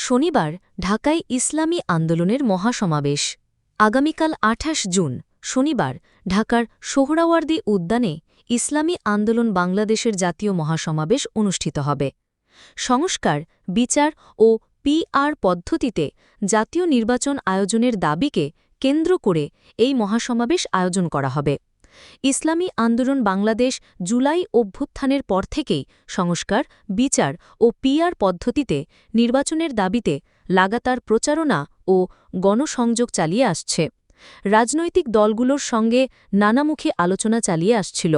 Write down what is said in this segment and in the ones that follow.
শনিবার ঢাকায় ইসলামী আন্দোলনের মহাসমাবেশ। আগামীকাল ২৮ জুন শনিবার ঢাকার সোহরাওয়ার্দী উদ্যানে ইসলামী আন্দোলন বাংলাদেশের জাতীয় মহাসমাবেশ অনুষ্ঠিত হবে। সংস্কার, বিচার ও পিআর পদ্ধতিতে জাতীয় নির্বাচন আয়োজনের দাবিকে কেন্দ্র করে এই মহাসমাবেশ আয়োজন করা হবে। ইসলামী আন্দোলন বাংলাদেশ জুলাই অভ্যুত্থানের পর থেকেই সংস্কার, বিচার ও পিআর পদ্ধতিতে নির্বাচনের দাবিতে লাগাতার প্রচারণা ও গণসংযোগ চালিয়ে আসছে। রাজনৈতিক দলগুলোর সঙ্গে নানামুখী আলোচনা চালিয়ে আসছিল।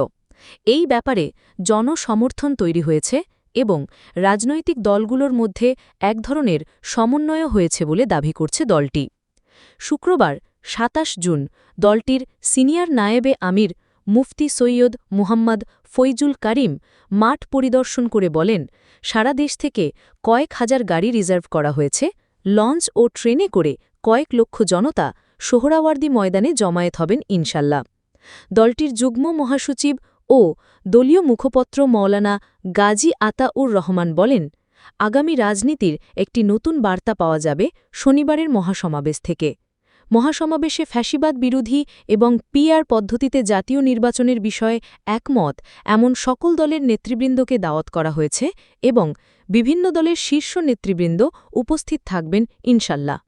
এই ব্যাপারে জনসমর্থন তৈরি হয়েছে এবং রাজনৈতিক দলগুলোর মধ্যে এক ধরনের সমন্বয় হয়েছে বলে দাবি করছে দলটি। শুক্রবার ২৭ জুন দলটির সিনিয়র নায়েবে আমির মুফতি সৈয়দ মুহাম্মদ ফৈজুল কারিম মাঠ পরিদর্শন করে বলেন, সারা দেশ থেকে কয়েক হাজার গাড়ি রিজার্ভ করা হয়েছে। লঞ্চ ও ট্রেনে করে কয়েক লক্ষ জনতা সোহরাওয়ার্দী ময়দানে জমায়েত হবেন ইনশাল্লাহ। দলটির যুগ্ম মহাসচিব ও দলীয় মুখপত্র মওলানা গাজী আতাউর রহমান বলেন, আগামী রাজনীতির একটি নতুন বার্তা পাওয়া যাবে শনিবারের মহাসমাবেশ থেকে। মহাসমাবেশে ফ্যাসিবাদ বিরোধী এবং পিআর পদ্ধতিতে জাতীয় নির্বাচনের বিষয়ে একমত এমন সকল দলের নেতৃবৃন্দকে দাওয়াত করা হয়েছে এবং বিভিন্ন দলের শীর্ষ নেতৃবৃন্দ উপস্থিত থাকবেন ইনশাল্লাহ।